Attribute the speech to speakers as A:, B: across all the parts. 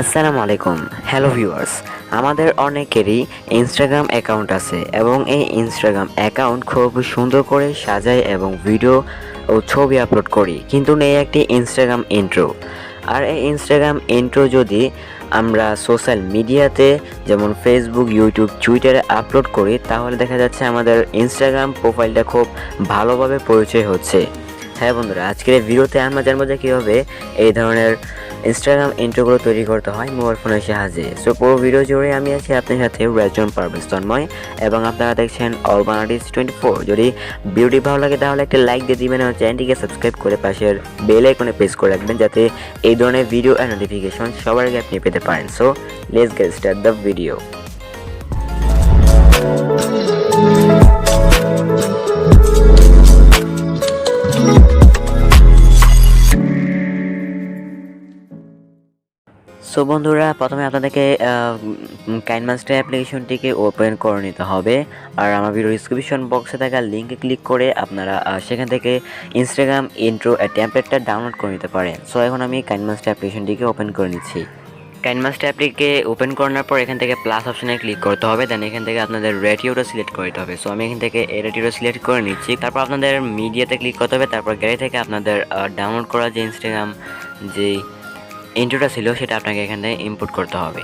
A: আসসালামু আলাইকুম। Hello viewers, আমাদের অনেকেরই ইনস্টাগ্রাম অ্যাকাউন্ট আছে এবং এই ইনস্টাগ্রাম অ্যাকাউন্ট খুব সুন্দর করে সাজাই এবং ভিডিও ও ছবি আপলোড করি, কিন্তু নেই একটি ইনস্টাগ্রাম ইন্ট্রো। আর এই ইনস্টাগ্রাম ইন্ট্রো যদি আমরা সোশ্যাল মিডিয়াতে যেমন ফেসবুক, ইউটিউব, টুইটারে আপলোড করি, তাহলে দেখা যাচ্ছে আমাদের ইনস্টাগ্রাম প্রোফাইলটা খুব ভালোভাবে পরিচয় হচ্ছে। হ্যাঁ বন্ধুরা, আজকের এই ভিডিওতে আমরা জানবো যে কীভাবে এই ধরনের ইনস্টাগ্রাম ইন্ট্রোগুলো তৈরি করতে হয় মোবাইল ফোনের সাহায্যে। সো পুরো ভিডিও জুড়ে আমি আছি আপনার সাথে রাজন, পারভেজ, তন্ময়, এবং আপনারা দেখছেন অল বাংলাদেশ 24। যদি ভিডিওটি ভালো লাগে তাহলে একটা লাইক দিয়ে দিবেন এবং চ্যানেলটিকে সাবস্ক্রাইব করে পাশের বেল আইকনে প্রেস করে রাখবেন, যাতে এই ধরনের ভিডিও আর নোটিফিকেশন সবার আগে আপনি পেতে পারেন। So let's get start the video. So বন্ধুরা, প্রথমে আপনাদেরকে কাইনমাস্টার অ্যাপ্লিকেশনটিকে ওপেন করে নিতে হবে। আর আমার ভিডিও ডিসক্রিপশন বক্সে থাকা লিঙ্কে ক্লিক করে আপনারা সেখান থেকে ইনস্টাগ্রাম ইন্ট্রো টেমপ্লেটটা ডাউনলোড করে নিতে পারেন। সো এখন আমি কাইনমাস্টার অ্যাপ্লিকেশনটিকে ওপেন করে নিচ্ছি। কাইনমাস্টার অ্যাপটিকে ওপেন করার পর এখান থেকে প্লাস অপশনে ক্লিক করতে হবে, দেন এখান থেকে আপনাদের রেডিওটা সিলেক্ট করতে হবে। সো আমি এখান থেকে এই রেডিওটা সিলেক্ট করে নিচ্ছি। তারপর আপনাদের মিডিয়াতে ক্লিক করতে হবে, তারপর গ্যালারি থেকে আপনাদের ডাউনলোড করা যে ইনস্টাগ্রাম যে ইন্ট্রোটা ছিল সেটা আপনাকে এখান থেকে ইম্পোর্ট করতে হবে।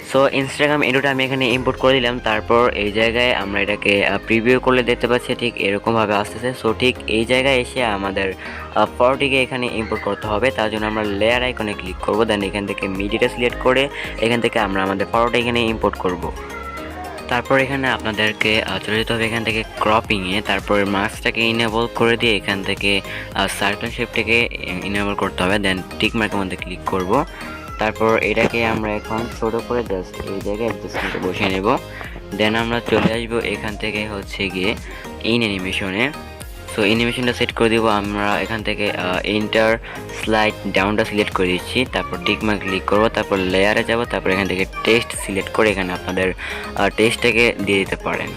A: সো ইনস্টাগ্রাম ইন্ট্রোটা আমি এখানে ইম্পোর্ট করে দিলাম। তারপর এই জায়গায় আমরা এটাকে প্রিভিউ করলে দেখতে পাচ্ছি ঠিক এরকমভাবে আসতেছে। সো ঠিক এই জায়গায় এসে আমাদের ফটোটিকে এখানে ইম্পোর্ট করতে হবে। তার জন্য আমরা লেয়ার আইকনে ক্লিক করব, দেন এখান থেকে মিডিয়াটা সিলেক্ট করে এখান থেকে আমরা আমাদের ফটোটা এখানে ইম্পোর্ট করব। তারপর এখানে আপনাদেরকে চলে যেতে হবে এখান থেকে ক্রপিংয়ে, তারপর মাস্কটাকে ইনেবল করে দিয়ে এখান থেকে সার্কেল শেপটাকে ইনেবল করতে হবে, দেন টিক মার্কের মধ্যে ক্লিক করব। তারপর এটাকে আমরা এখন ছোটো করে জাস্ট এই জায়গায় অ্যাডজাস্টমেন্টে বসিয়ে নেব। দেন আমরা চলে আসবো এখান থেকে হচ্ছে গিয়ে ইন অ্যানিমেশনে। সো অ্যানিমেশনটা সেট করে দিব। আমরা এখান থেকে ইন্টার স্লাইড ডাউনটা সিলেক্ট করে দিচ্ছি, তারপর টিক মার্ক ক্লিক করব, তারপর লেয়ারে যাব, তারপর এখান থেকে টেক্সট সিলেক্ট করে এখানে আপনাদের টেক্সটটাকে দিয়ে দিতে পারেন।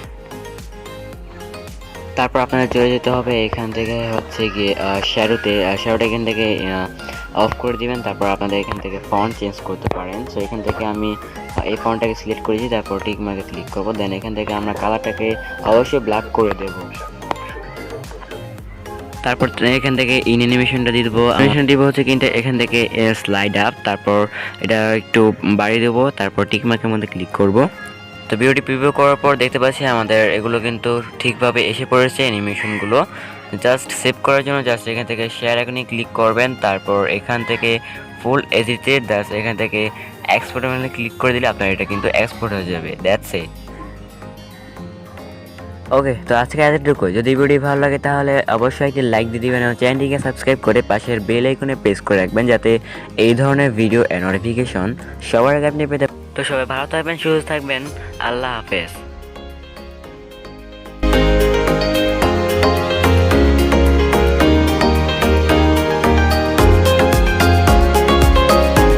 A: তারপর আপনাদের চলে যেতে হবে এখান থেকে হচ্ছে গিয়ে শ্যাডোটা এখান থেকে অফ করে দিবেন। তারপর আপনাদের এখান থেকে ফন্ট চেঞ্জ করতে পারেন। সো এখান থেকে আমি এই ফন্টটাকে সিলেক্ট করেছি, তারপর টিক মার্কে ক্লিক করব, দেন এখান থেকে আমরা কালারটাকে অবশ্যই ব্ল্যাক করে দেব। তারপর এখান থেকে ইন অ্যানিমেশনটা দিয়ে দেবো। অ্যানিমেশন দিব হচ্ছে কিন্তু এখান থেকে স্লাইড আপ, তারপর এটা একটু বাড়িয়ে দেবো, তারপর টিক মার্কের মধ্যে ক্লিক করব। তো ভিডিওটি প্রিভিউ করার পর দেখতে পাচ্ছি আমাদের এগুলো কিন্তু ঠিকভাবে এসে পড়েছে অ্যানিমেশনগুলো। জাস্ট সেভ করার জন্য জাস্ট এখান থেকে শেয়ার আইকনে ক্লিক করবেন, তারপর এখান থেকে ফুল এইচডিতে জাস্ট এখান থেকে এক্সপোর্টের মধ্যে ক্লিক করে দিলে আপনার এটা কিন্তু এক্সপোর্ট হয়ে যাবে। That's it. ওকে, তো আজকে এতটুকুই। যদি ভিডিও ভালো লাগে তাহলে অবশ্যই একটি লাইক দিয়ে দিবেন এবং চ্যানেলটিকে সাবস্ক্রাইব করে পাশের বেল আইকনে প্রেস করে রাখবেন, যাতে এই ধরনের ভিডিও এর নোটিফিকেশন সবার আগে আপনি পেতে। তো সবাই ভালো থাকবেন, সুস্থ থাকবেন। আল্লাহ হাফেজ।